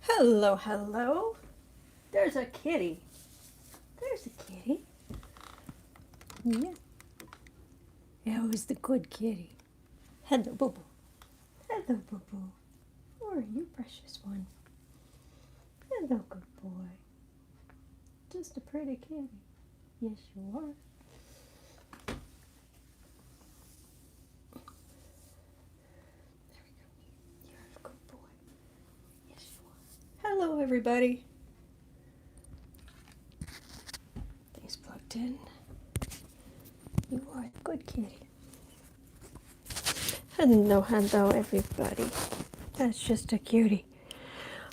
Hello, hello. There's a kitty. There's a kitty. Yeah. Yeah, who's the good kitty? Hello, Boo Boo. Hello, Boo Boo. Where are you, precious one? Hello, good boy. Just a pretty kitty. Yes, you are. There we go. You're a good boy. Yes, you are. Hello, everybody. Things plugged in. You are a good kitty. Hello, hello, everybody. That's just a cutie.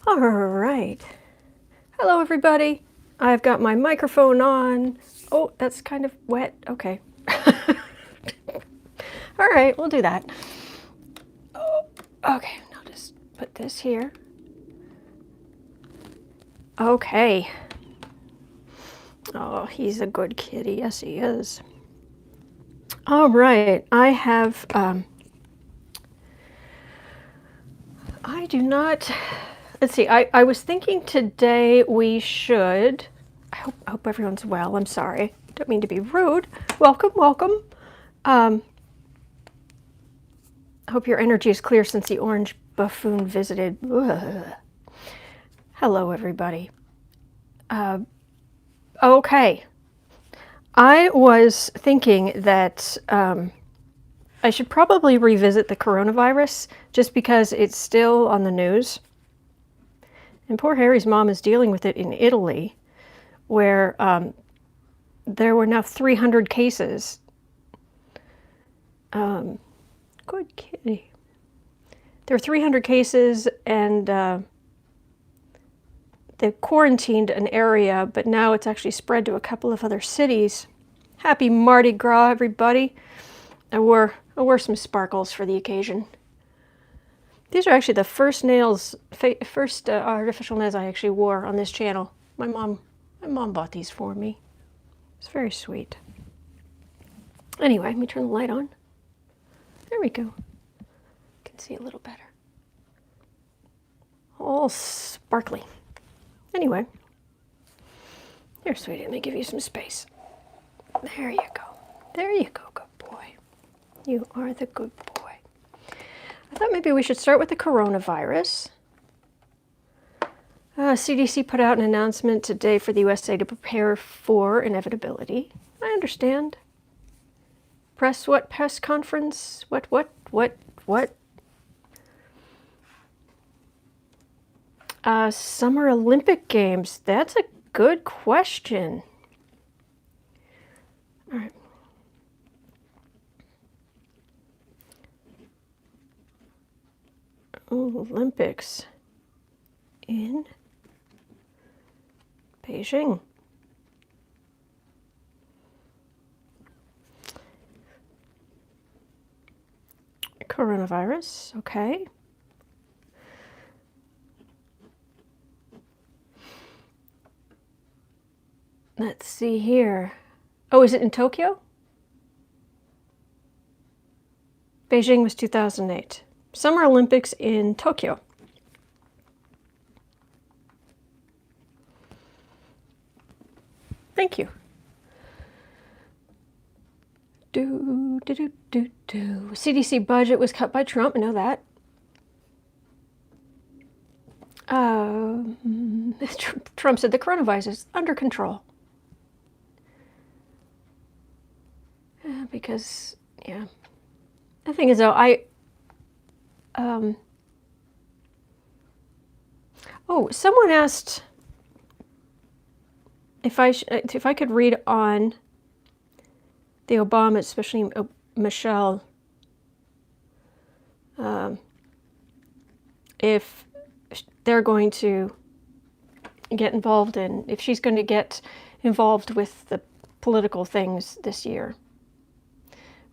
All right. Hello, everybody. I've got my microphone on. Oh, that's kind of wet. Okay. All right, we'll do that. Oh, okay, I'll just put this here. Okay. Oh, he's a good kitty. Yes, he is. All right, I have, I do not, let's see, I was thinking today we should, I hope everyone's well. I'm sorry. Don't mean to be rude. Welcome, welcome. I hope your energy is clear since the orange buffoon visited. Ugh. Hello, everybody. Okay. I was thinking that I should probably revisit the coronavirus just because it's still on the news. And poor Harry's mom is dealing with it in Italy, where there were now 300 cases. Good kitty. There are 300 cases, and they quarantined an area, but now it's actually spread to a couple of other cities. Happy Mardi Gras, everybody. I wore some sparkles for the occasion. These are actually the first nails, first artificial nails I actually wore on this channel. My mom bought these for me. It's very sweet. Anyway, let me turn the light on. There we go. You can see a little better. All sparkly. Anyway, here, sweetie, let me give you some space. There you go. There you go, good boy. You are the good boy. I thought maybe we should start with the coronavirus. CDC put out an announcement today for the USA to prepare for inevitability. I understand. Press conference? What? Summer Olympic Games. That's a good question. All right. Olympics in Beijing. Coronavirus, okay. Let's see here. Oh, is it in Tokyo? Beijing was 2008. Summer Olympics in Tokyo. Thank you. CDC budget was cut by Trump. I know that. Trump said the coronavirus is under control. Because, yeah. The thing is, though, someone asked if I could read on the Obama, especially Michelle, if they're going to get involved in, if she's going to get involved with the political things this year.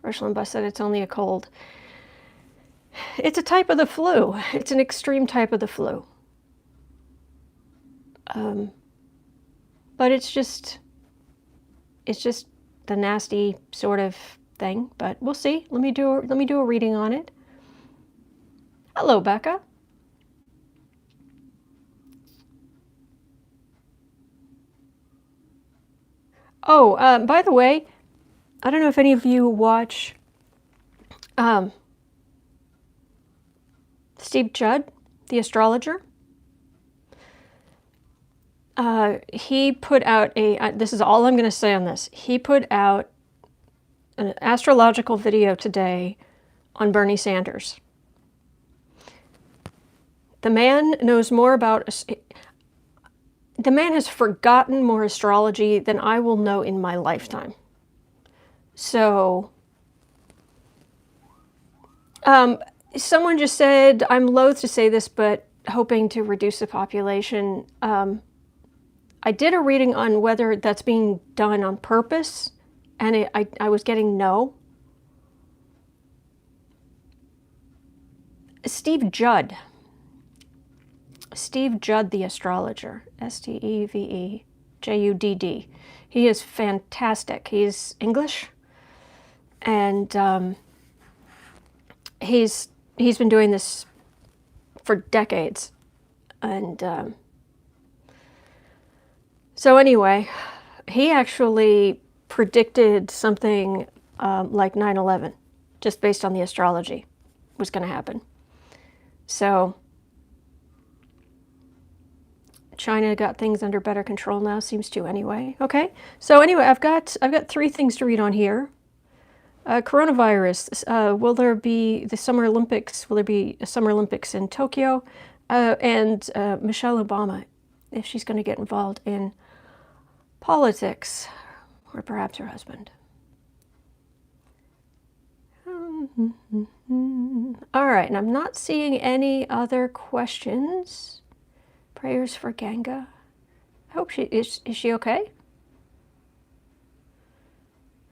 Rush Limbaugh said it's only a cold. It's a type of the flu. It's an extreme type of the flu. But it's just the nasty sort of thing. But we'll see. Let me do a reading on it. Hello, Becca. Oh, by the way, I don't know if any of you watch Steve Judd, the astrologer. He put out this is all I'm going to say on this. He put out an astrological video today on Bernie Sanders. The man knows more about, the man has forgotten more astrology than I will know in my lifetime. So, someone just said, I'm loath to say this, but hoping to reduce the population. I did a reading on whether that's being done on purpose, and I was getting no. Steve Judd, the astrologer, SteveJudd. He is fantastic. He's English, and he's been doing this for decades, and so anyway, he actually predicted something like 9/11, just based on the astrology, was going to happen. So China got things under better control now, seems to anyway. Okay, so anyway, I've got 3 things to read on here. Coronavirus. Will there be the Summer Olympics? Will there be a Summer Olympics in Tokyo? And Michelle Obama, if she's going to get involved in politics, or perhaps her husband. All right, and I'm not seeing any other questions. Prayers for Ganga. I hope is she okay?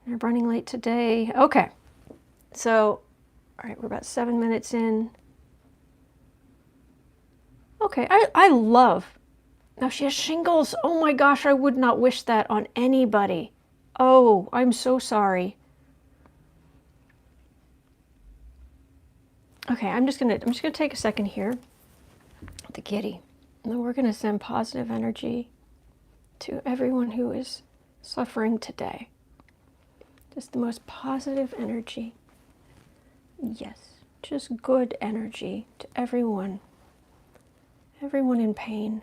You're running late today. Okay, so, all right, we're about 7 minutes in. Okay, I love. Now she has shingles. Oh my gosh, I would not wish that on anybody. Oh, I'm so sorry. Okay, I'm just gonna take a second here. The kitty. And then we're gonna send positive energy to everyone who is suffering today. Just the most positive energy. Yes, just good energy to everyone. Everyone in pain.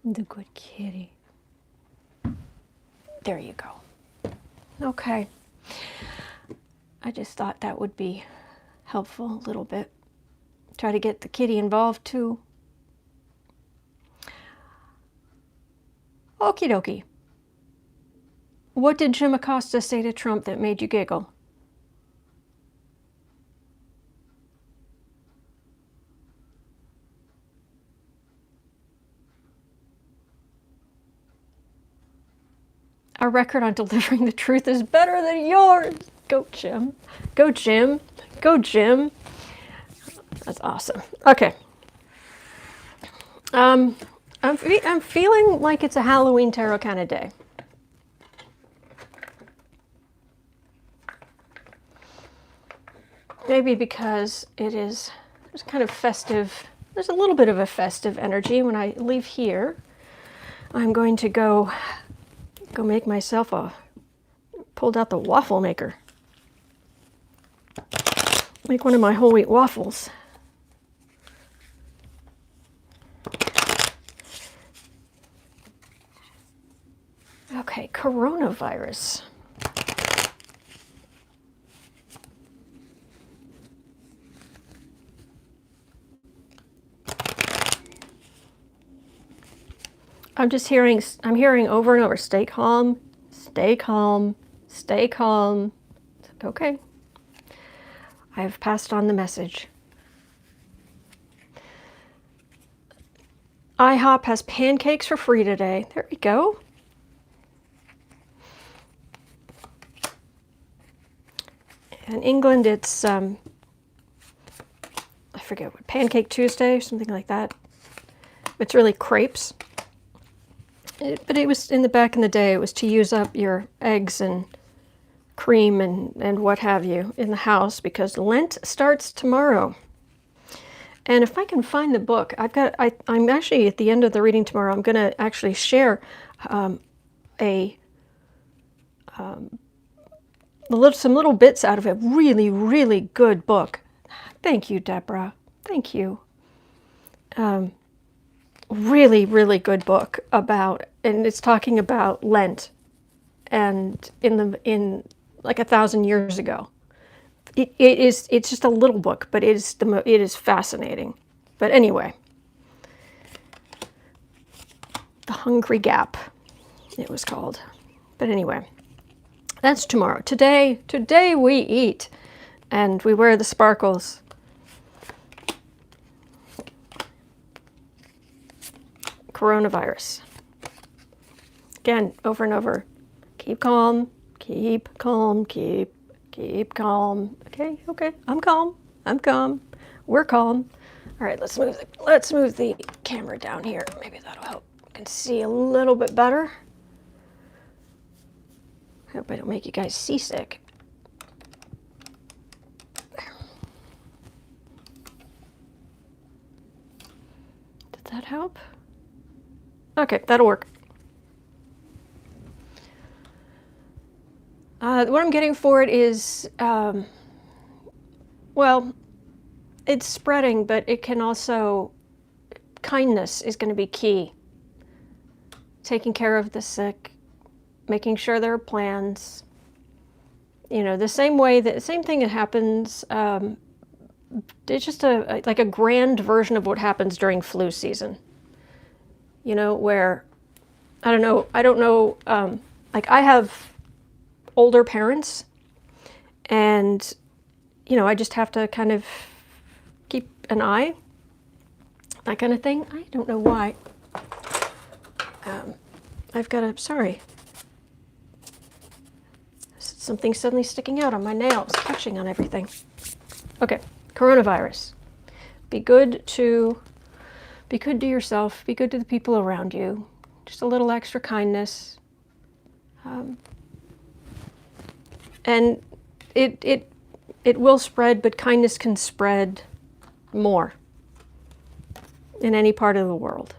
The good kitty. There you go. Okay. I just thought that would be helpful a little bit. Try to get the kitty involved too. Okie dokie. What did Jim Acosta say to Trump that made you giggle? Our record on delivering the truth is better than yours. Go, Jim. Go, Jim. Go, Jim. That's awesome. Okay. I'm feeling like it's a Halloween tarot kind of day. Maybe because there's kind of festive, there's a little bit of a festive energy. When I leave here, I'm going to go make myself pulled out the waffle maker. Make one of my whole wheat waffles. Okay, coronavirus. I'm hearing over and over, stay calm, stay calm, stay calm. It's like, okay. I have passed on the message. IHOP has pancakes for free today. There we go. In England, it's, I forget what, Pancake Tuesday, something like that. It's really crepes. But it was, back in the day, it was to use up your eggs and cream and what have you in the house, because Lent starts tomorrow. And if I can find the book, I'm actually at the end of the reading tomorrow, I'm going to actually share some little bits out of a really, really good book. Thank you, Deborah. Thank you. Really, really good book and it's talking about Lent, and in like 1,000 years ago. It's just a little book, but it is fascinating. But anyway, The Hungry Gap, it was called. But anyway, that's tomorrow. Today we eat, and we wear the sparkles. Coronavirus. Again, over and over. Keep calm, keep calm, keep calm. Okay, I'm calm. We're calm. All right, let's move the camera down here. Maybe that'll help. I can see a little bit better. Hope I don't make you guys seasick. Did that help? Okay, that'll work. What I'm getting for it is, well, it's spreading, but it can also, kindness is going to be key. Taking care of the sick, making sure there are plans. You know, the same thing that happens, it's just like a grand version of what happens during flu season. You know, where, I don't know, like I have older parents, and, you know, I just have to kind of keep an eye, that kind of thing. I don't know why. Sorry. Something suddenly sticking out on my nails, catching on everything. Okay, coronavirus. Be good to yourself, be good to the people around you. Just a little extra kindness. And it will spread, but kindness can spread more in any part of the world.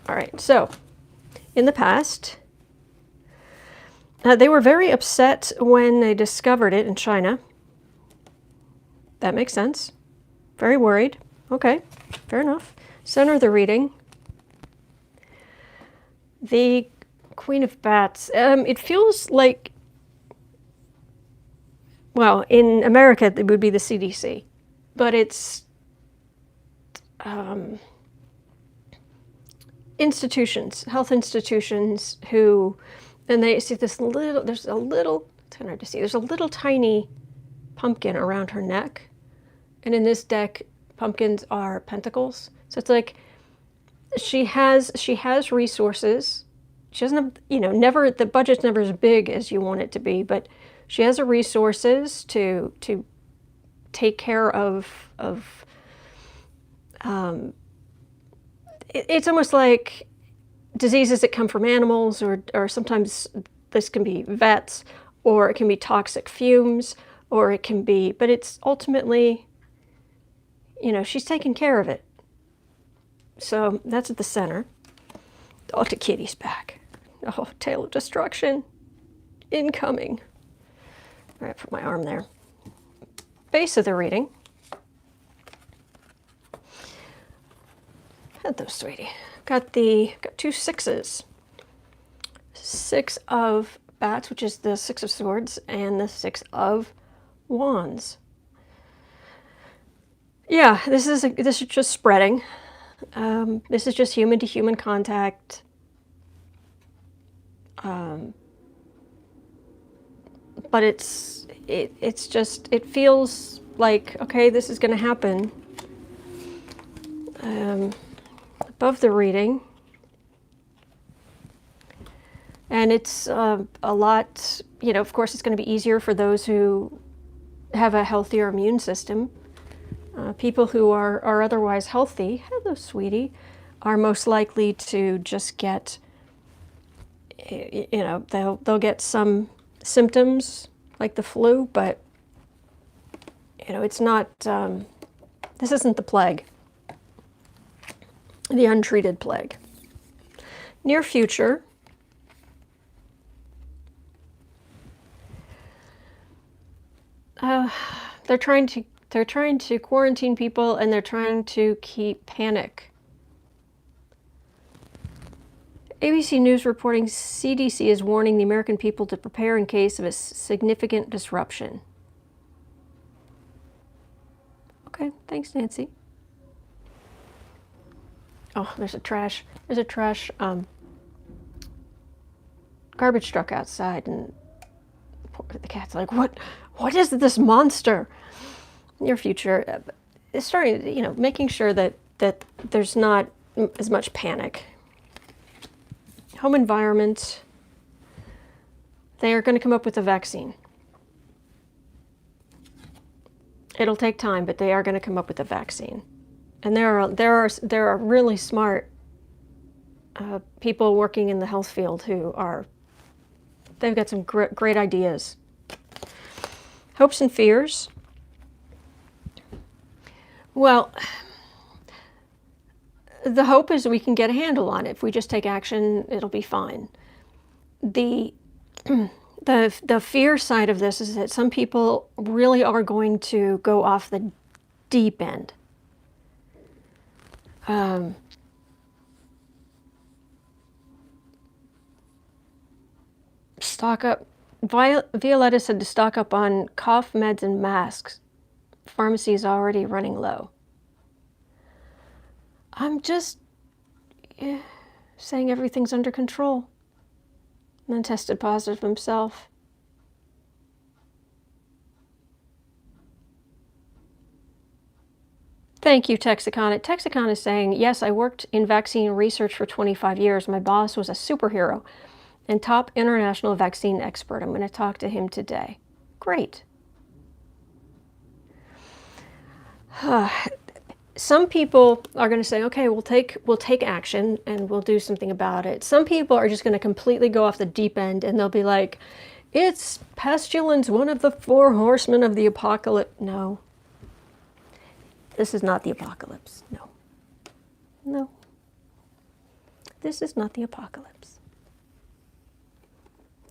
All right, so in the past, they were very upset when they discovered it in China. That makes sense. Very worried. Okay, fair enough. Center of the reading. The Queen of Bats. It feels like, well, in America it would be the CDC, but it's institutions, health institutions who, and they see it's hard to see, there's a little tiny pumpkin around her neck. And in this deck, pumpkins are pentacles. So it's like she has resources. She doesn't have, you know, the budget's never as big as you want it to be, but she has the resources to take care of it's almost like diseases that come from animals, or sometimes this can be vets, or it can be toxic fumes, or it can be, but it's ultimately, you know, she's taking care of it. So that's at the center. Oh, to Kitty's back. Oh, Tail of Destruction. Incoming. All right, put my arm there. Base of the reading. Had those, sweetie. Got two sixes. 6 of Bats, which is the 6 of Swords, and the 6 of Wands. Yeah, this is just spreading. This is just human to human contact. But it feels like, okay, this is going to happen. Above the reading. And it's a lot, you know, of course it's going to be easier for those who have a healthier immune system. People who are otherwise healthy, hello sweetie, are most likely to just get, you know, they'll get some symptoms like the flu, but, you know, it's not, this isn't the plague. the untreated plague. Near future, they're trying to quarantine people, and they're trying to keep panic. ABC News reporting CDC is warning the American people to prepare in case of a significant disruption. Okay, thanks, Nancy. Oh, there's a trash garbage truck outside, and the cat's like, what is this monster? Near future, it's starting, making sure that there's not as much panic. Home environment, they are going to come up with a vaccine. It'll take time, but they are going to come up with a vaccine. And there are really smart people working in the health field they've got some great ideas. Hopes and fears. Well, the hope is we can get a handle on it. If we just take action, it'll be fine. The fear side of this is that some people really are going to go off the deep end. Stock up. Violetta said to stock up on cough meds and masks. Pharmacy is already running low. I'm just saying everything's under control. And then tested positive himself. Thank you, Texicon. Texicon is saying, yes, I worked in vaccine research for 25 years. My boss was a superhero and top international vaccine expert. I'm going to talk to him today. Great. Some people are going to say, okay, we'll take action and we'll do something about it. Some people are just going to completely go off the deep end, and they'll be like, it's pestilence, one of the 4 horsemen of the apocalypse. No. This is not the apocalypse. No. No. This is not the apocalypse.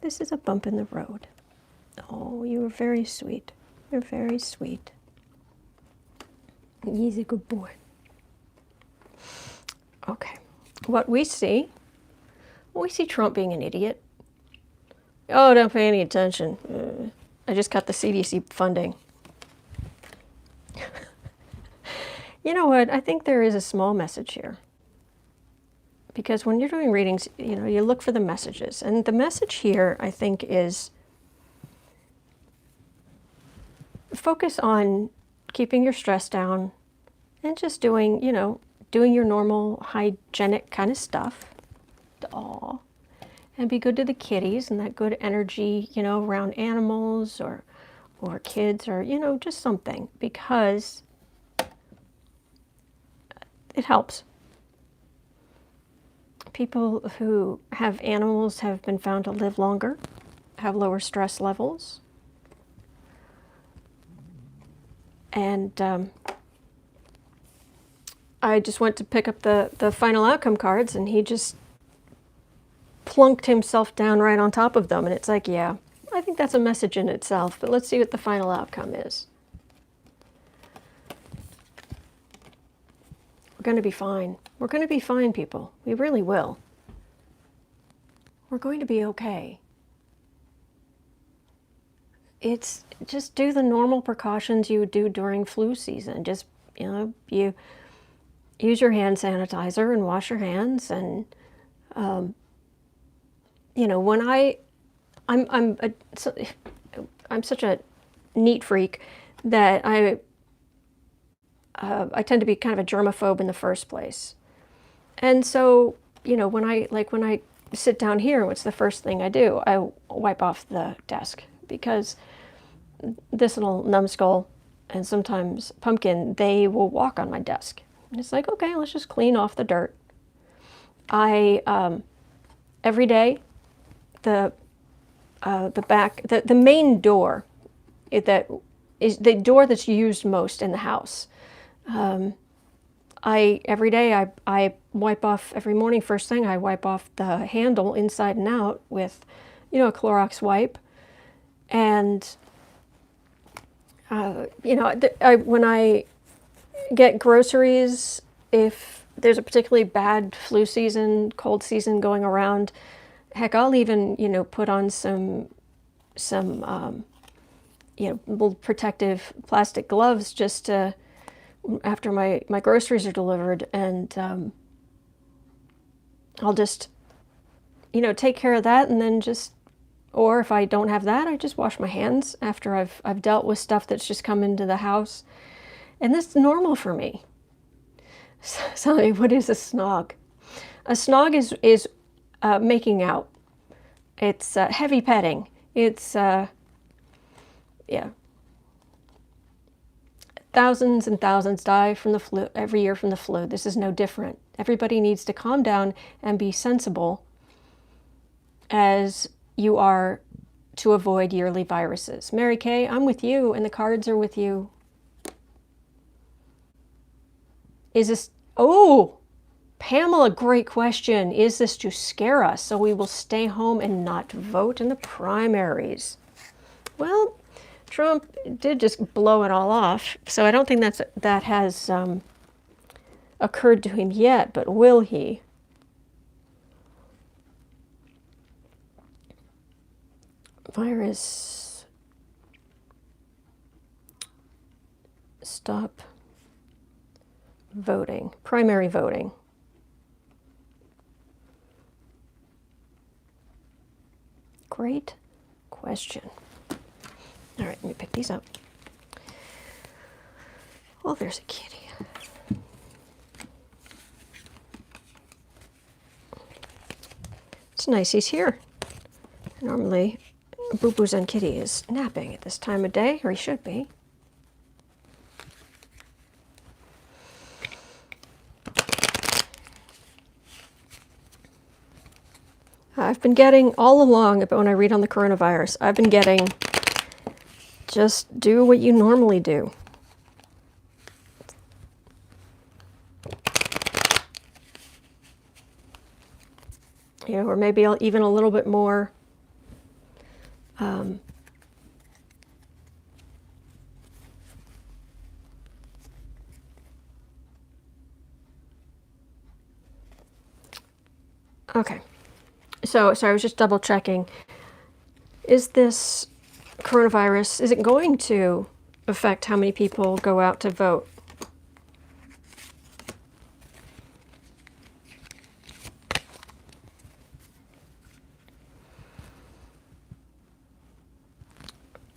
This is a bump in the road. Oh, you were very sweet. You're very sweet. He's a good boy. Okay. We see Trump being an idiot. Oh, don't pay any attention. I just cut the CDC funding. You know what? I think there is a small message here. Because when you're doing readings, you look for the messages. And the message here, I think, is focus on keeping your stress down and just doing your normal hygienic kind of stuff. Aw. And be good to the kitties and that good energy, around animals or kids or, just something, because it helps. People who have animals have been found to live longer, have lower stress levels. And I just went to pick up the final outcome cards, and he just plunked himself down right on top of them. And it's like, yeah, I think that's a message in itself, but let's see what the final outcome is. We're going to be fine. We're going to be fine, people. We really will. We're going to be okay. It's just do the normal precautions you would do during flu season. Just, you use your hand sanitizer and wash your hands. And, when I'm such a neat freak that I tend to be kind of a germaphobe in the first place. And so, when I sit down here, what's the first thing I do? I wipe off the desk, because this little numbskull and sometimes Pumpkin, they will walk on my desk. And it's like, okay, let's just clean off the dirt. Every day, the main door, that is the door that's used most in the house. every day I wipe off, every morning, first thing, I wipe off the handle inside and out with, you know, a Clorox wipe. And, you know, when I get groceries, if there's a particularly bad flu season, cold season going around, heck, I'll even, you know, put on some you know, little protective plastic gloves just to, after my groceries are delivered, and I'll just, you know, take care of that, and then just, or if I don't have that, I just wash my hands after I've dealt with stuff that's just come into the house. And that's normal for me. So, what is a snog? A snog is making out. It's heavy petting. It's, yeah. Thousands and thousands die from the flu every year from the flu. This is no different. Everybody needs to calm down and be sensible as you are to avoid yearly viruses. Mary Kay, I'm with you, and the cards are with you. Is this, oh, Pamela, great question. Is this to scare us so we will stay home and not vote in the primaries? Well, Trump did just blow it all off, so I don't think that has occurred to him yet, but will he? Virus. Stop voting. Primary voting. Great question. All right, let me pick these up. Oh, there's a kitty. It's nice he's here. Normally, Boo Boo's and Kitty is napping at this time of day, or he should be. I've been getting all along, when I read on the coronavirus, I've been getting, just do what you normally do. You know, or maybe even a little bit more okay. So I was just double checking. Is this coronavirus, is it going to affect how many people go out to vote?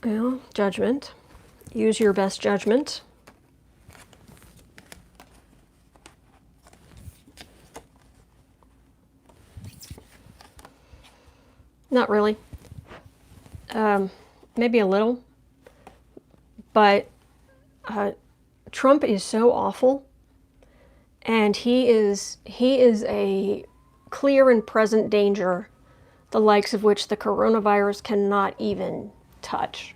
Well, judgment. Use your best judgment. Not really. Maybe a little. But Trump is so awful, and he is a clear and present danger, the likes of which the coronavirus cannot even touch.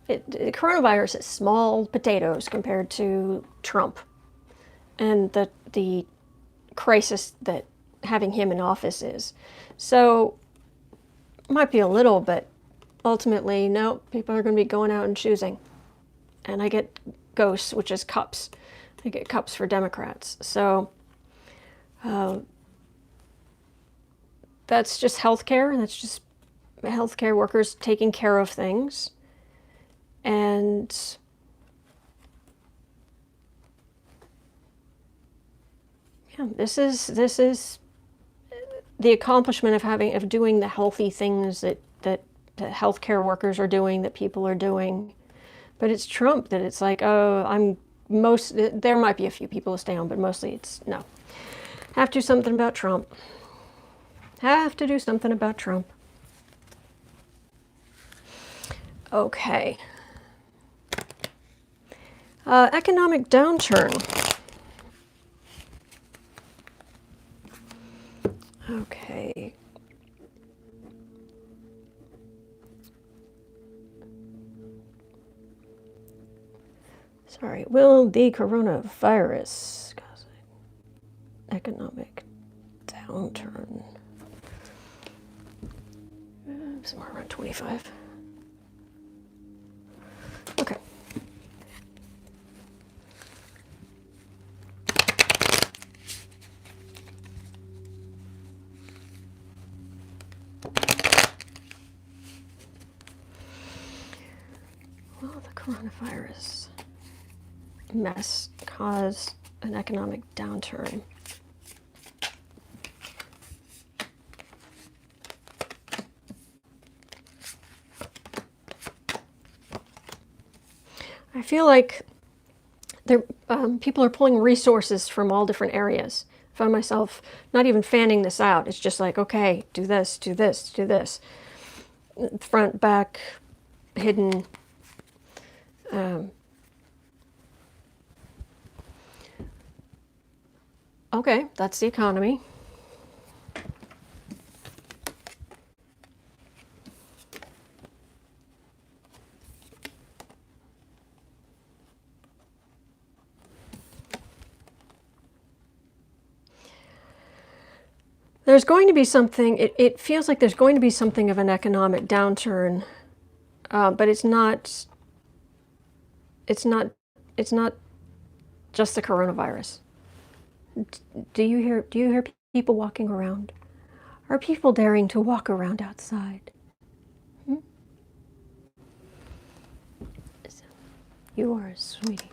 The coronavirus is small potatoes compared to Trump and the crisis that having him in office is. So, might be a little, but ultimately, no, people are going to be going out and choosing. And I get ghosts, which is cups. I get cups for Democrats. So, that's just healthcare. That's just healthcare workers taking care of things. And yeah, this is the accomplishment of doing the healthy things that healthcare workers are doing, that people are doing. But it's Trump that it's like, oh, there might be a few people who stay home, but mostly it's no. Have to do something about Trump. Have to do something about Trump. Okay. Economic downturn. Okay. Sorry. Will the coronavirus cause economic downturn. Somewhere around 25. Okay. Well, the coronavirus mess caused an economic downturn. I feel like people are pulling resources from all different areas. I find myself not even fanning this out. It's just like, okay, do this, do this, do this. Front, back, hidden. Okay, that's the economy. There's going to be something, it feels like there's going to be something of an economic downturn, but it's not just the coronavirus. Do you hear people walking around? Are people daring to walk around outside? You are a sweetie.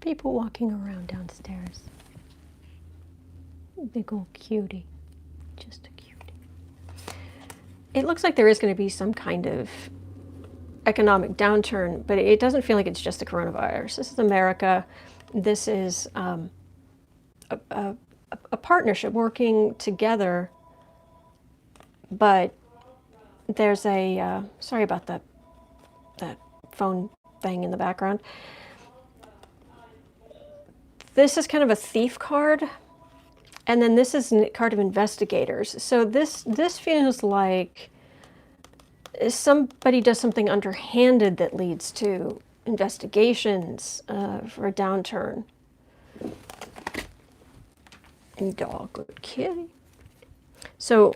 People walking around downstairs. Big old cutie. Just a cutie. It looks like there is going to be some kind of economic downturn, but it doesn't feel like it's just the coronavirus. This is America. This is a partnership working together, but there's a, sorry about that phone thing in the background. This is kind of a thief card. And then this is a card of investigators. So this feels like somebody does something underhanded that leads to investigations for a downturn. Dog, good kitty. So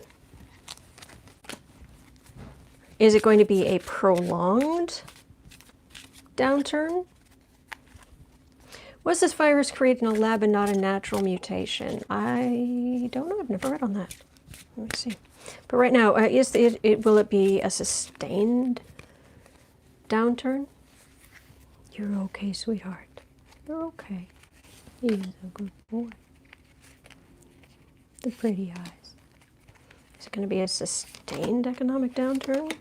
is it going to be a prolonged downturn? Was this virus created in a lab and not a natural mutation? I don't know. I've never read on that. Let me see. But right now, will it be a sustained downturn? You're okay, sweetheart. You're okay. He's a good boy. The pretty eyes. Is it going to be a sustained economic downturn?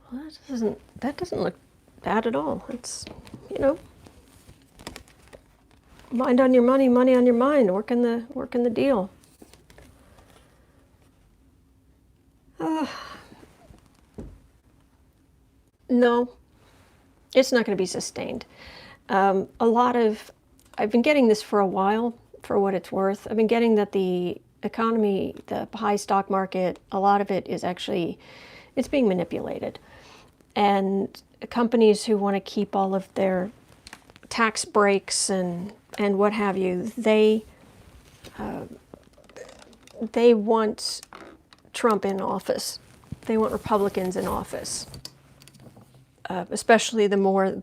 Well, that doesn't look bad at all. It's, mind on your money, money on your mind, working the deal. No, it's not going to be sustained. I've been getting this for a while, for what it's worth. I've been getting that the economy, the high stock market, a lot of it is actually, it's being manipulated. And companies who want to keep all of their tax breaks and what have you, they want Trump in office. They want Republicans in office, especially the more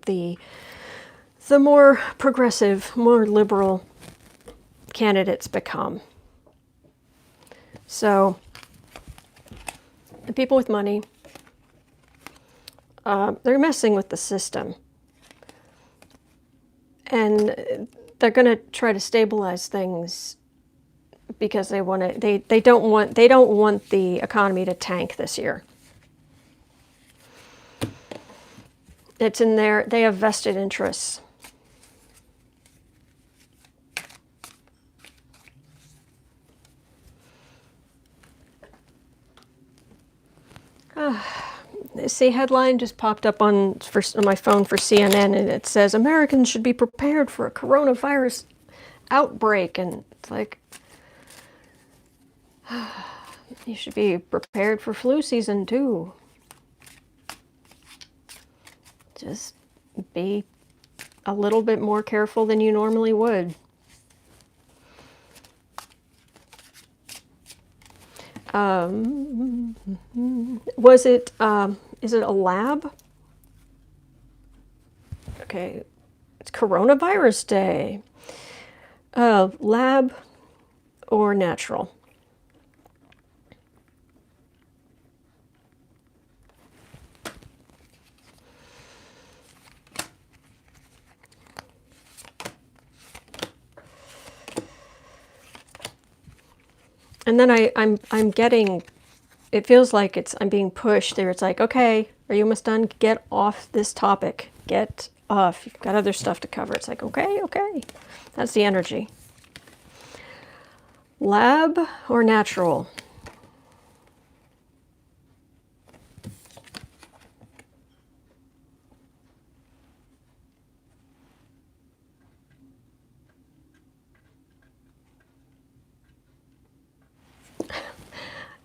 progressive, more liberal candidates become. So the people with money, they're messing with the system, and they're going to try to stabilize things because they want to. They don't want the economy to tank this year. It's in their. They have vested interests. See, headline just popped up on my phone for CNN, and it says Americans should be prepared for a coronavirus outbreak, and it's like you should be prepared for flu season too. Just be a little bit more careful than you normally would. Is it a lab? Okay, it's Coronavirus Day. Lab or natural? And then I'm getting, it feels like I'm being pushed there. It's like, okay, are you almost done? Get off this topic. Get off. You've got other stuff to cover. It's like, okay. That's the energy. Lab or natural?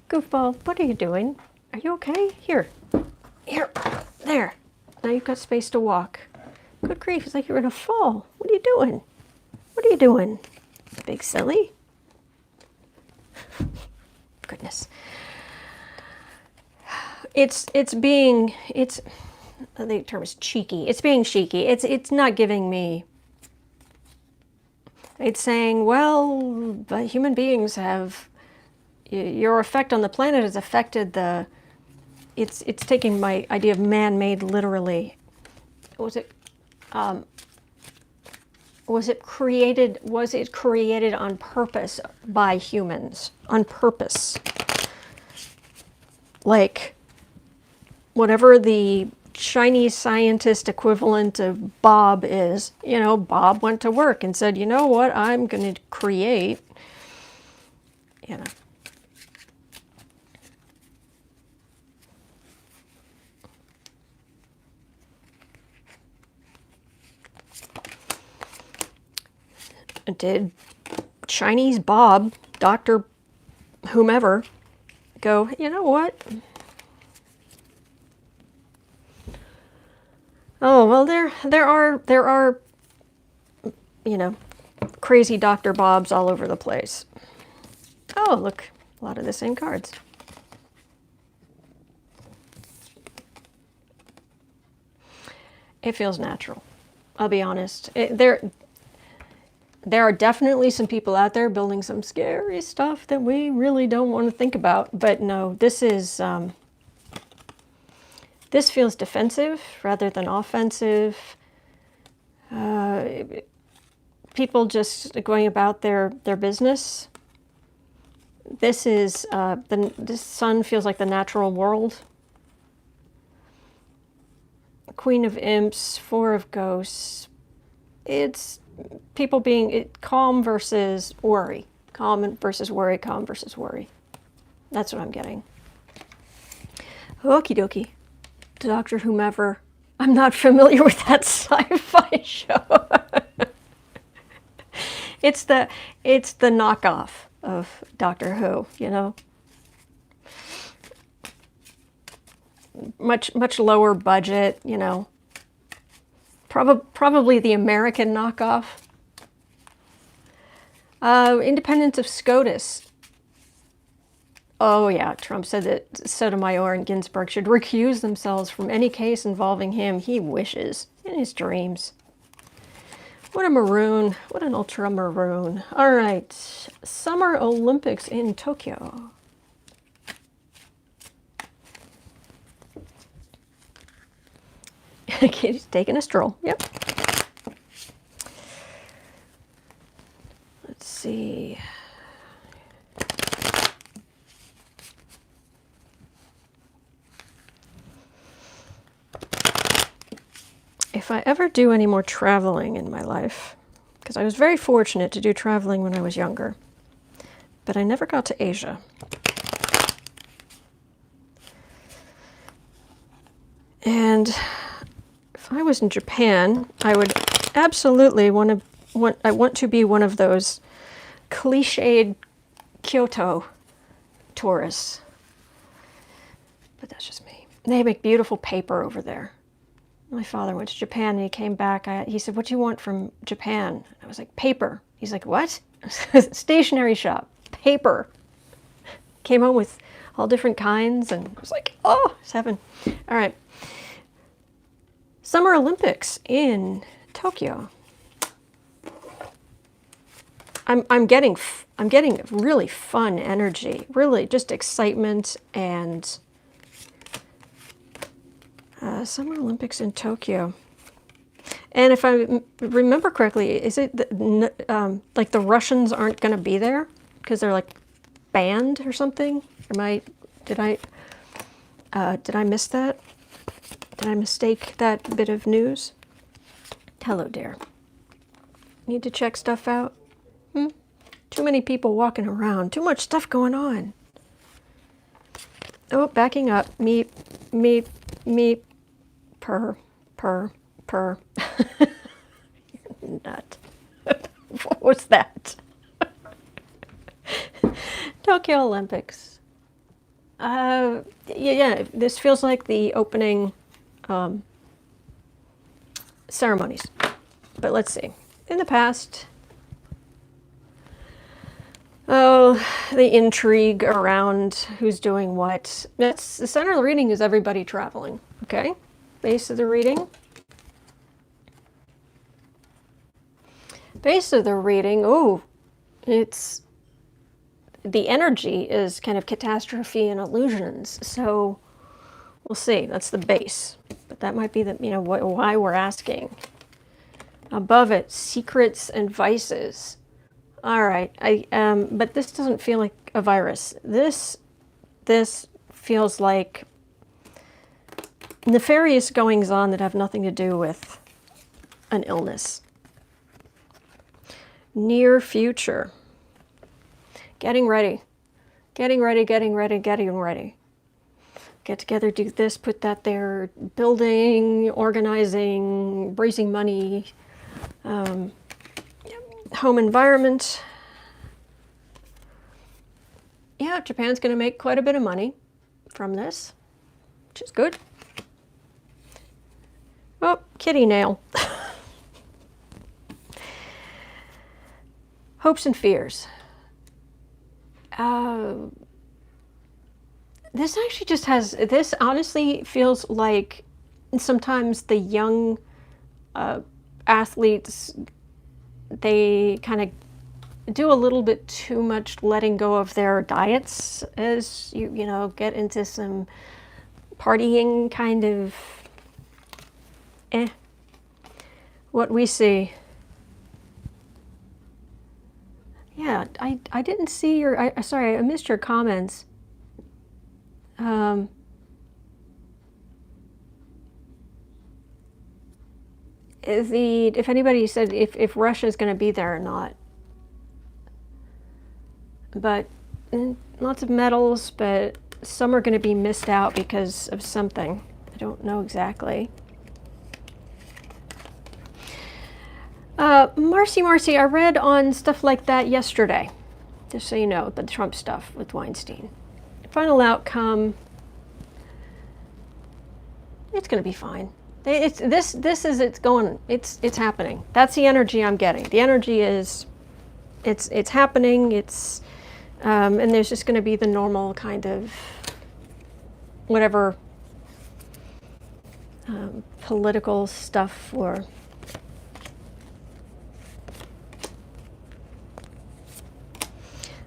Goofball, what are you doing? Are you okay? Here, there. Now you've got space to walk. Good grief, it's like you're gonna fall. What are you doing? What are you doing? Big silly. Goodness. I think the term is cheeky. It's being cheeky. It's not giving me. It's saying, well, the human beings have. Your effect on the planet has affected the. It's taking my idea of man-made literally. Was it created on purpose by humans? On purpose. Like whatever the Chinese scientist equivalent of Bob is, Bob went to work and said, you know what, I'm going to create, Did Chinese Bob, Dr. whomever, go, you know what? Oh, well, there are, crazy Dr. Bobs all over the place. Oh, look, a lot of the same cards. It feels natural. I'll be honest. There are definitely some people out there building some scary stuff that we really don't want to think about. But no, this feels defensive rather than offensive. People just going about their business. This sun feels like the natural world. Queen of Imps, Four of Ghosts. It's people being calm versus worry. Calm versus worry, calm versus worry. That's what I'm getting. Okie dokie. Dr. Whomever. I'm not familiar with that sci-fi show. It's the knockoff of Doctor Who, Much lower budget, Probably the American knockoff. Independence of SCOTUS. Oh yeah, Trump said that Sotomayor and Ginsburg should recuse themselves from any case involving him. He wishes, in his dreams. What a maroon. What an ultra maroon. All right, Summer Olympics in Tokyo. He's taking a stroll. Yep. Let's see. If I ever do any more traveling in my life, because I was very fortunate to do traveling when I was younger, but I never got to Asia. And if I was in Japan, I would absolutely I want to be one of those cliched Kyoto tourists. But that's just me. They make beautiful paper over there. My father went to Japan and he came back. He said, "What do you want from Japan?" I was like, "Paper." He's like, "What?" Stationery shop, paper. Came home with all different kinds and I was like, "Oh, it's heaven." All right. Summer Olympics in Tokyo. I'm getting really fun energy, really just excitement and Summer Olympics in Tokyo. And if I remember correctly, is it like the Russians aren't going to be there because they're like banned or something? Did I miss that? Did I mistake that bit of news? Hello, dear. Need to check stuff out? Too many people walking around. Too much stuff going on. Oh, backing up. Meep, meep, meep. Purr, purr, purr. Nut. What was that? Tokyo Olympics. Yeah, this feels like the opening ceremonies. But let's see. In the past, the intrigue around who's doing what. That's the center of the reading is everybody traveling. Okay, base of the reading. Base of the reading. Oh, it's the energy is kind of catastrophe and illusions. So we'll see. That's the base, but that might be the why we're asking. Above it, secrets and vices. All right, but this doesn't feel like a virus. This feels like nefarious goings on that have nothing to do with an illness. Near future. Getting ready. Getting ready, getting ready, getting ready. Get together, do this, put that there, building, organizing, raising money, home environment. Yeah, Japan's going to make quite a bit of money from this, which is good. Oh, kitty nail. Hopes and fears. This actually just has, this honestly feels like sometimes the young athletes, they kind of do a little bit too much letting go of their diets as you get into some partying kind of what we see. Yeah, I didn't see your, sorry, I missed your comments. If anybody said if Russia's going to be there or not. But lots of medals, but some are going to be missed out because of something. I don't know exactly. Marcy, I read on stuff like that yesterday, just so you know, the Trump stuff with Weinstein. Final outcome, it's going to be fine. It's happening. That's the energy I'm getting. The energy is, it's happening. And there's just going to be the normal kind of whatever political stuff or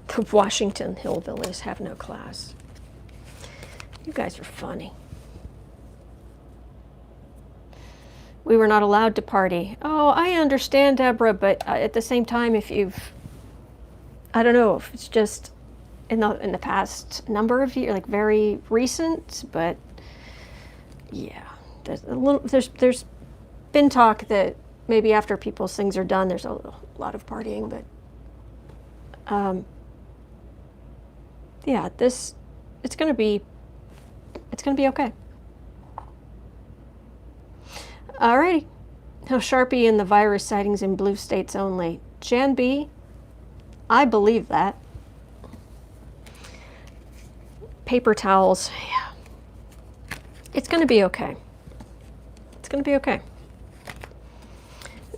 the Washington hillbillies have no class. You guys are funny. We were not allowed to party. Oh, I understand, Deborah, but at the same time, I don't know if it's just in the past number of years, like very recent, but yeah, there's been talk that maybe after people's things are done, there's a lot of partying, but yeah, it's gonna be okay. Alrighty. Now, Sharpie and the virus sightings in blue states only. Jan B, I believe that. Paper towels. Yeah. It's going to be okay. going to be okay.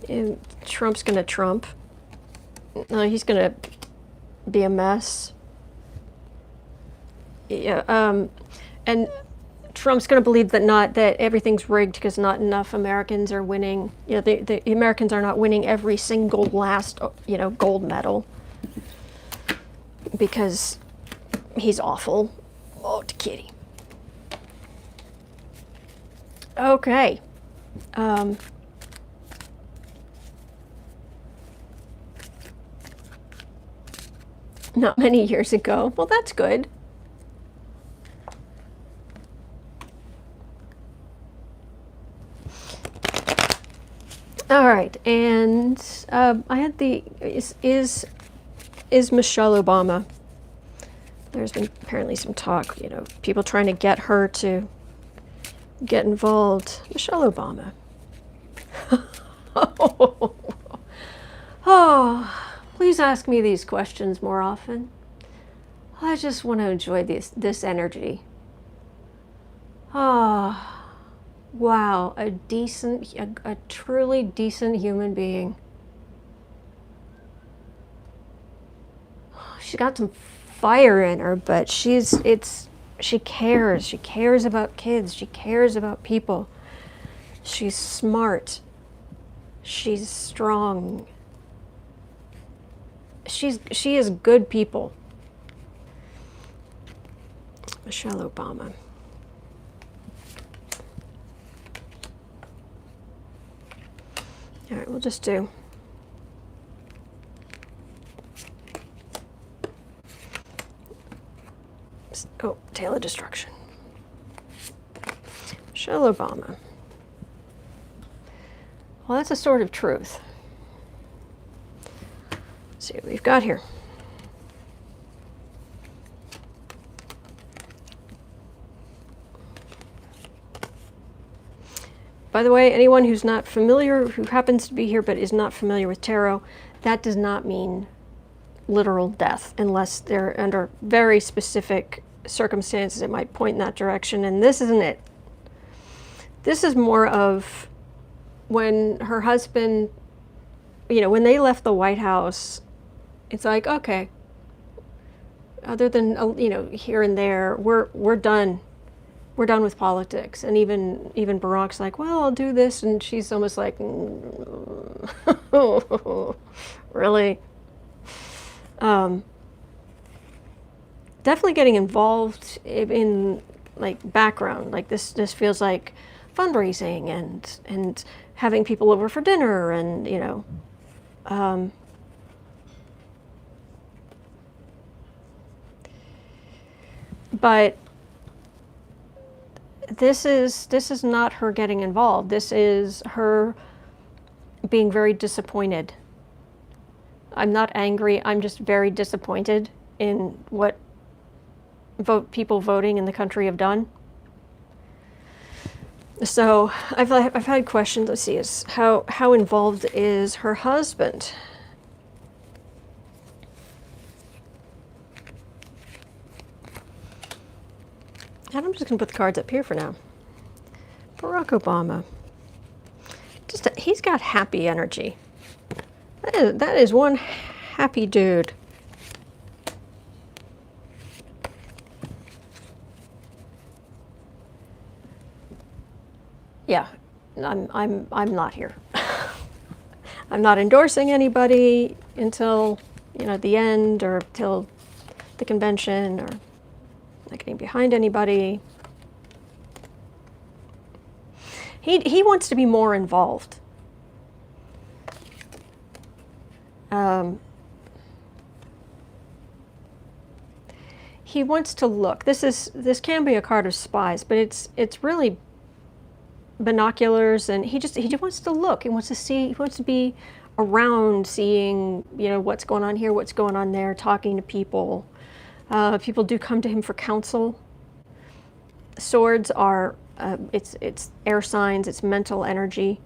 And Trump's going to Trump. He's going to be a mess. Yeah, and Trump's going to believe that everything's rigged because not enough Americans are winning. You know, the Americans are not winning every single last, gold medal because he's awful. Oh, kitty. Okay. Not many years ago. Well, that's good. All right, and I had is Michelle Obama. There's been apparently some talk, people trying to get her to get involved. Michelle Obama. Oh, please ask me these questions more often. I just want to enjoy this energy. Ah. Wow, a truly decent human being. She's got some fire in her, but she cares. She cares about kids. She cares about people. She's smart. She's strong. She is good people. Michelle Obama. All right, we'll just do Tail of Destruction. Michelle Obama. Well, that's a sword of truth. Let's see what we've got here. By the way, anyone who's not familiar, who happens to be here but is not familiar with tarot, that does not mean literal death unless they're under very specific circumstances. It might point in that direction, and this isn't it. This is more of when her husband, when they left the White House, it's like, okay, other than, here and there, we're done. We're done with politics. And even Barrack's like, well, I'll do this. And she's almost like, really? Definitely getting involved in like background. Like this feels like fundraising and having people over for dinner and, but this is not her getting involved. This is her being very disappointed. I'm not angry. I'm just very disappointed in what people voting in the country have done. So I've had questions. Let's see, is how involved is her husband? And I'm just going to put the cards up here for now. Barack Obama. He's got happy energy. That is one happy dude. Yeah, I'm not here. I'm not endorsing anybody until the end or till the convention or not getting behind anybody. He wants to be more involved. He wants to look. This can be a card of spies, but it's really binoculars, and he wants to look. He wants to see. He wants to be around, seeing what's going on here, what's going on there, talking to people. People do come to him for counsel. Swords are it's air signs. It's mental energy.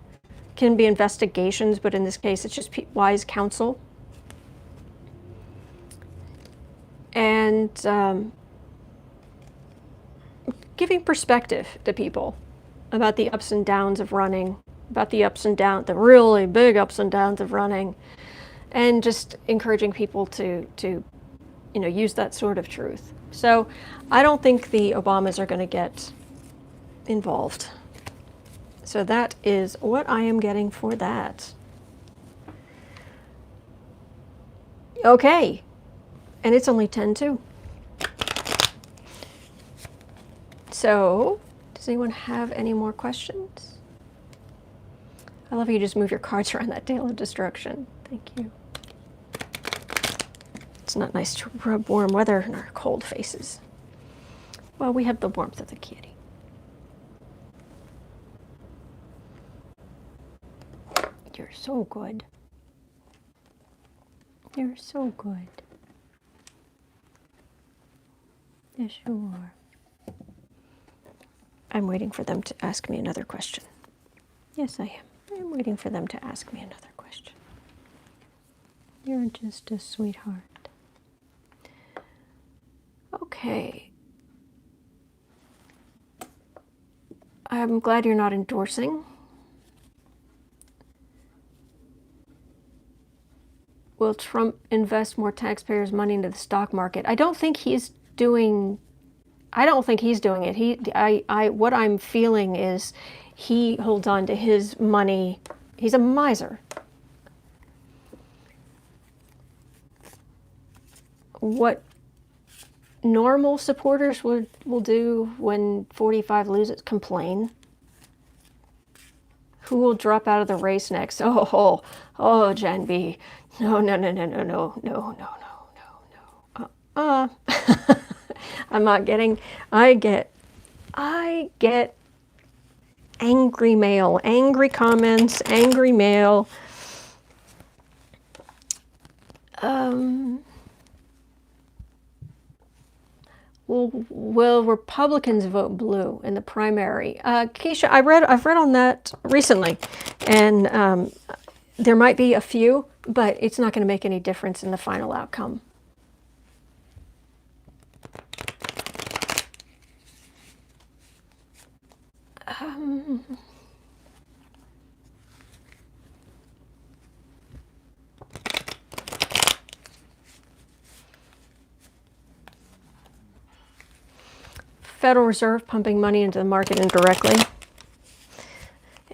Can be investigations, but in this case, it's just wise counsel. And giving perspective to people. about the ups and downs of running, about the ups and downs, the really big ups and downs of running, and just encouraging people to use that sort of truth. So I don't think the Obamas are going to get involved. So that is what I am getting for that. Okay, and it's only 10:02. So, does anyone have any more questions? I love how you just move your cards around that Tale of Destruction. Thank you. It's not nice to rub warm weather in our cold faces. Well, we have the warmth of the kitty. You're so good. You're so good. Yes, you are. I'm waiting for them to ask me another question. Yes, I am. I'm waiting for them to ask me another question. You're just a sweetheart. Okay. I'm glad you're not endorsing. Will Trump invest more taxpayers' money into the stock market? I don't think he's doing it. What I'm feeling is he holds on to his money. He's a miser. What normal supporters will do when 45 loses, complain. Who will drop out of the race next? Oh, Jan B. No. I'm not getting, I get angry mail, angry comments, angry mail. Will Republicans vote blue in the primary? Keisha, I've read on that recently, and there might be a few, but it's not going to make any difference in the final outcome. Federal Reserve pumping money into the market indirectly,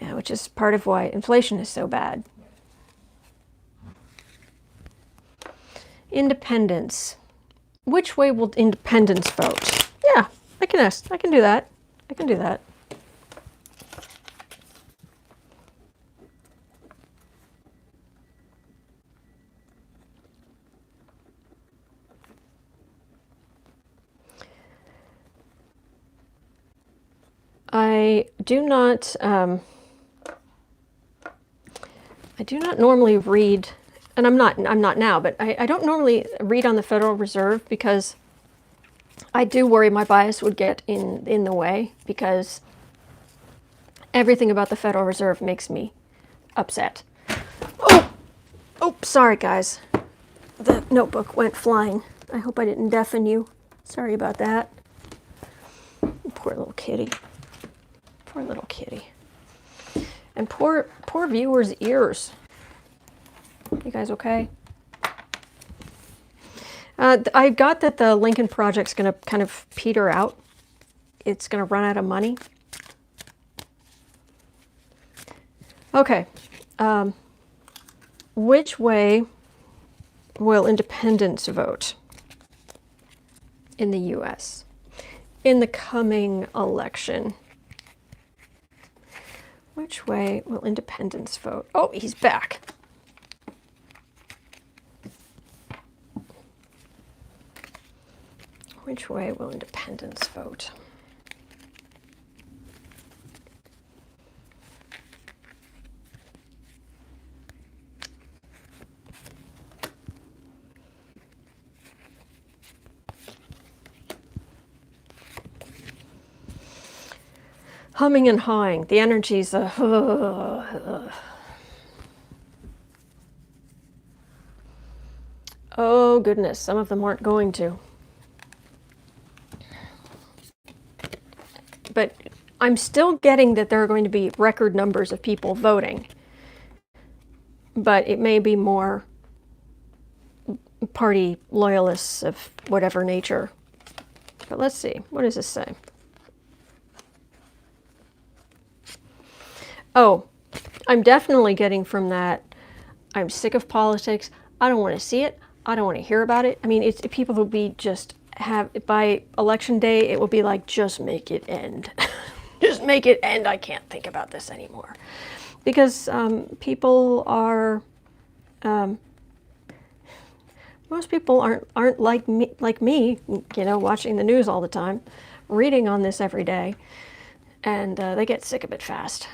which is part of why inflation is so bad. Independents. Which way will independents vote? Yeah, I can do that. I can do that. I do not normally read, and I'm not now, but I don't normally read on the Federal Reserve because I do worry my bias would get in the way, because everything about the Federal Reserve makes me upset. Oh, sorry guys. The notebook went flying. I hope I didn't deafen you. Sorry about that. Poor little kitty. Poor little kitty. And poor viewers' ears. You guys okay? I got that the Lincoln Project's going to kind of peter out. It's going to run out of money. Okay. Which way will independents vote in the U.S. in the coming election? Which way will independents vote? Oh, he's back. Which way will independents vote? Humming and hawing. The energy's Oh goodness, some of them aren't going to. But I'm still getting that there are going to be record numbers of people voting, but it may be more party loyalists of whatever nature. But let's see, what does this say? Oh, I'm definitely getting from that, I'm sick of politics, I don't want to see it, I don't want to hear about it. I mean, people will be just by election day, it will be like, just make it end. Just make it end. I can't think about this anymore. Because people are, most people aren't like me, watching the news all the time, reading on this every day, and they get sick of it fast.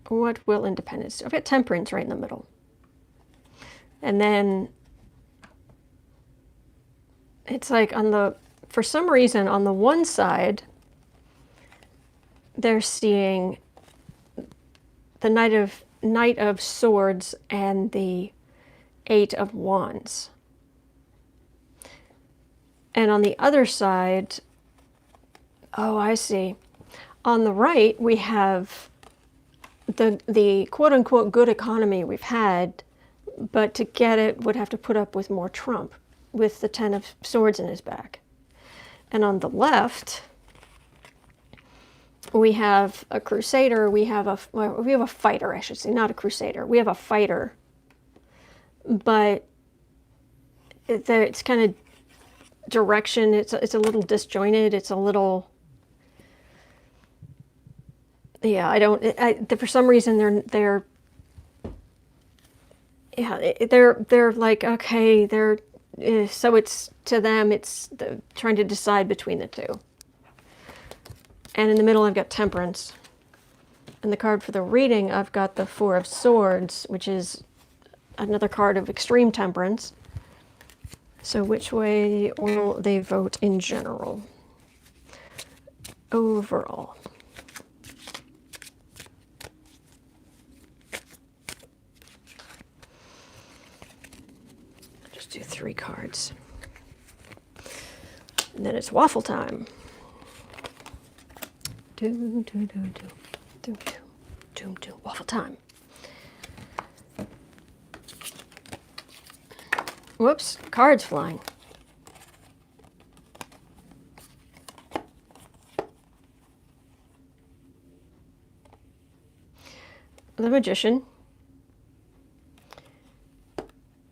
What will independence do? I've got temperance right in the middle. And then it's like for some reason, on the one side, they're seeing the Knight of Swords and the Eight of Wands. And on the other side, oh, I see. On the right, we have the quote-unquote good economy we've had, but to get it would have to put up with more Trump, with the Ten of Swords in his back. And on the left, we have a crusader, we have a fighter, I should say, not a crusader. We have a fighter, but it's kind of direction, it's a little disjointed, it's a little, yeah, for some reason they're like, okay, so it's, to them, it's trying to decide between the two. And in the middle, I've got temperance. And the card for the reading, I've got the Four of Swords, which is another card of extreme temperance. So which way will they vote in general? Overall. Do 3 cards. And then it's waffle time. Waffle time. Whoops, cards flying. The Magician.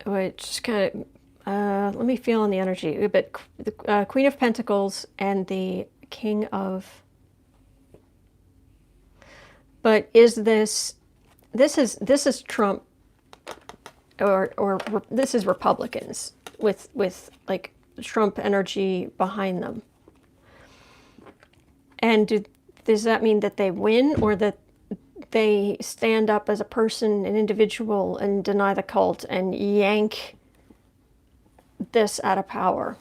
Which kind of, let me feel on the energy. But the Queen of Pentacles and the King of. But is this is Trump, or this is Republicans with like Trump energy behind them. And does that mean that they win, or that they stand up as a person, an individual, and deny the cult and yank this out of power?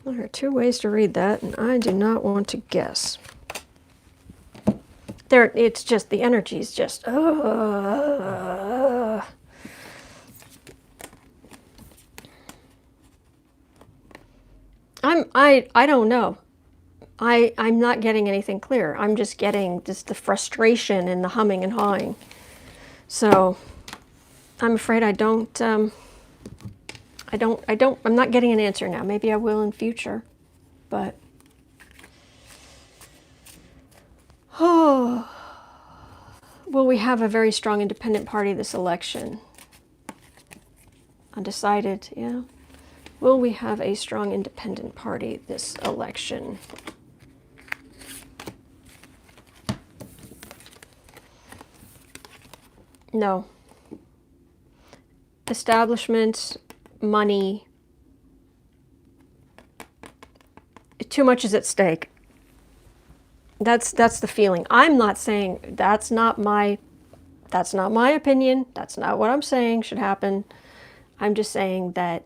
There are 2 ways to read that, and I do not want to guess. It's just, the energy is just, I don't know. I'm not getting anything clear. I'm just getting the frustration and the humming and hawing. So I'm afraid I'm not getting an answer now. Maybe I will in future, but will we have a very strong independent party this election? Undecided, yeah. Will we have a strong independent party this election? No. Establishment, money, too much is at stake. That's the feeling. I'm not saying that's not my opinion. That's not what I'm saying should happen. I'm just saying that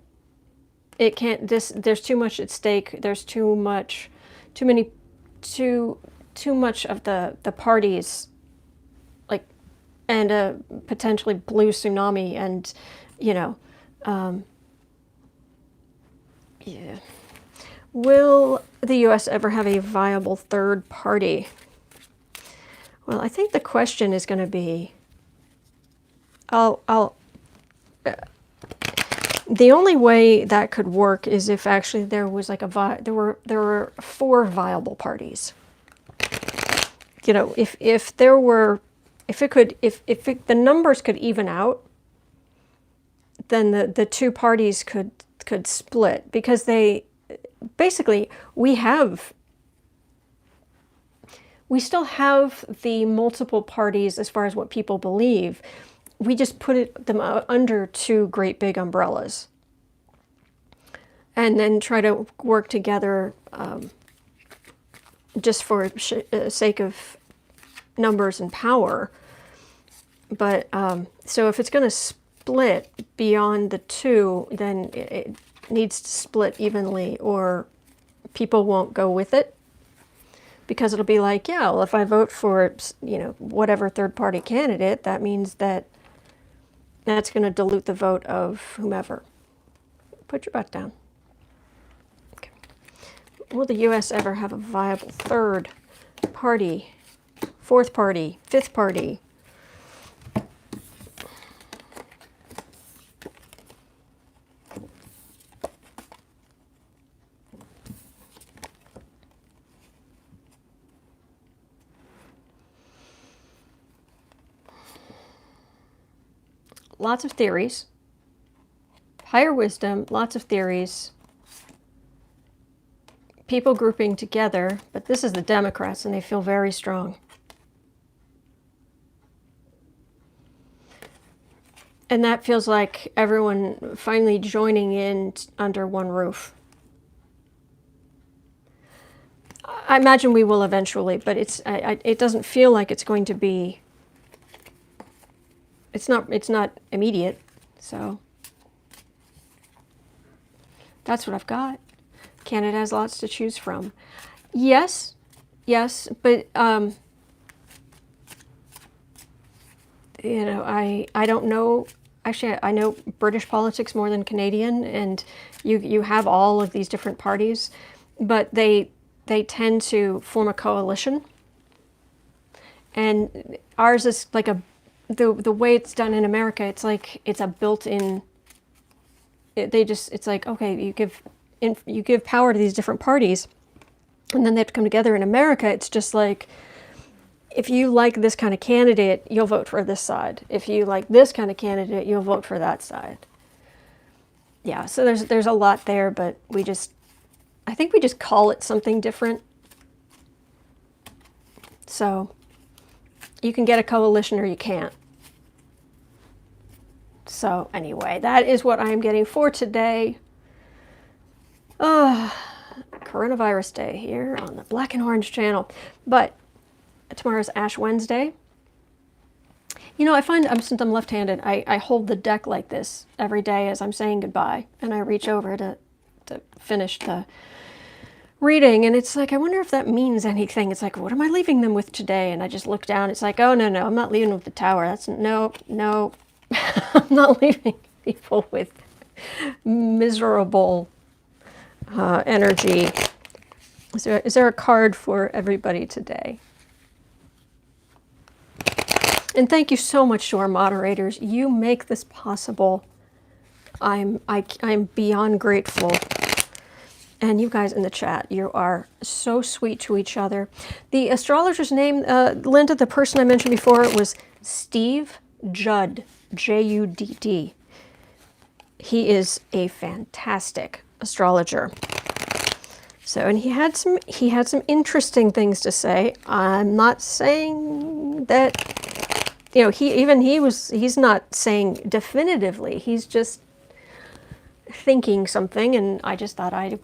it can't, there's too much at stake. There's too much of the parties, like, and a potentially blue tsunami, and Yeah. Will the U.S. ever have a viable third party? Well, I think the question is going to be, the only way that could work is if actually there was like there were 4 viable parties. You know, if the numbers could even out, then the 2 parties could split, because they basically, we still have the multiple parties as far as what people believe. We just put them under 2 great big umbrellas, and then try to work together just for sake of numbers and power. But so if it's going to split beyond the 2, then it needs to split evenly, or people won't go with it, because it'll be like, yeah, well, if I vote for, you know, whatever third party candidate, that means that that's going to dilute the vote of whomever. Put your butt down. Okay. Will the U.S. ever have a viable third party, fourth party, fifth party? Lots of theories. Higher wisdom, lots of theories. People grouping together, but this is the Democrats, and they feel very strong. And that feels like everyone finally joining in under one roof. I imagine we will eventually, but it doesn't feel like it's going to be. It's not immediate, so that's what I've got. Canada has lots to choose from. Yes, but you know, I don't know. Actually, I know British politics more than Canadian, and you have all of these different parties, but they tend to form a coalition, and ours is like the way it's done in America. It's like it's a built-in. It's like, okay, you give power to these different parties, and then they have to come together. In America, it's just like, if you like this kind of candidate, you'll vote for this side. If you like this kind of candidate, you'll vote for that side. Yeah, so there's a lot there, but I think we just call it something different. So you can get a coalition or you can't. So anyway, that is what I'm getting for today. Coronavirus Day here on the Black and Orange channel. But tomorrow's Ash Wednesday. You know, I find since I'm left-handed, I hold the deck like this every day as I'm saying goodbye, and I reach over to finish the reading, and it's like, I wonder if that means anything. It's like, what am I leaving them with today? And I just look down. It's like, oh no, I'm not leaving with the tower. That's no. I'm not leaving people with miserable energy. Is there a card for everybody today? And thank you so much to our moderators. You make this possible. I'm beyond grateful. And you guys in the chat, you are so sweet to each other. The astrologer's name, Linda, the person I mentioned before, was Steve Judd, Judd. He is a fantastic astrologer. So, and he had some interesting things to say. I'm not saying that, you know, he's not saying definitively. He's just thinking something, and I just thought I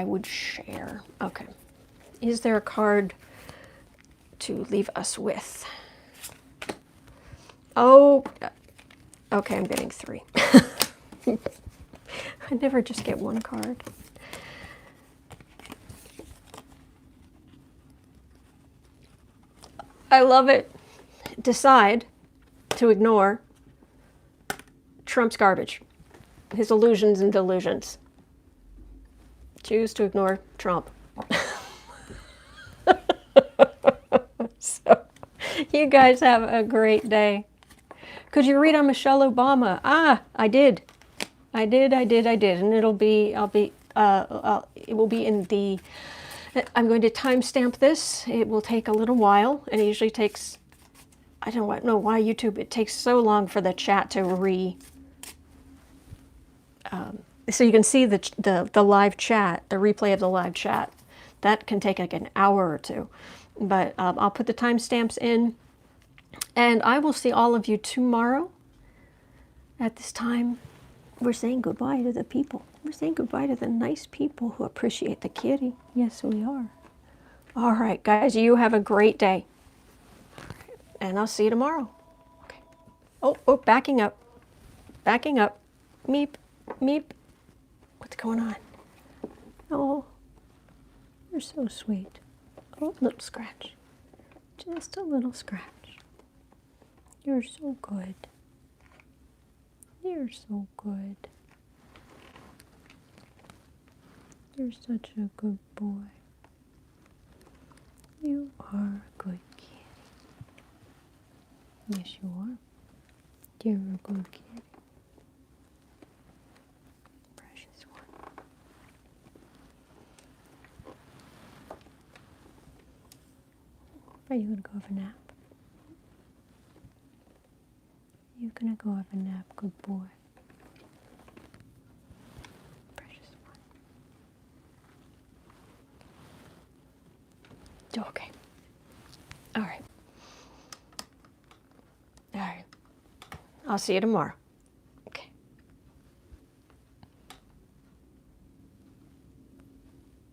would share. Okay. Is there a card to leave us with? Oh, okay, I'm getting 3. I never just get one card. I love it. Decide to ignore Trump's garbage, his illusions and delusions. choose to ignore Trump. So, you guys have a great day. Could you read on Michelle Obama? Ah, I did. And it'll be, it will be in the, I'm going to timestamp this. It will take a little while, and it usually takes, I don't know why YouTube, it takes so long for the chat to so you can see the live chat, the replay of the live chat. That can take like an hour or two. But I'll put the timestamps in, and I will see all of you tomorrow at this time. We're saying goodbye to the people. We're saying goodbye to the nice people who appreciate the kitty. Yes, we are. All right, guys, you have a great day. And I'll see you tomorrow. Okay. Oh, backing up. Backing up. Meep, meep. What's going on? Oh, you're so sweet. Oh, little scratch. Just a little scratch. You're so good. You're so good. You're such a good boy. You are a good kitty. Yes, you are. You're a good kitty. Precious one. Are you going to go have a nap? You're going to go have a nap, good boy. Precious one. Okay. All right. All right. I'll see you tomorrow.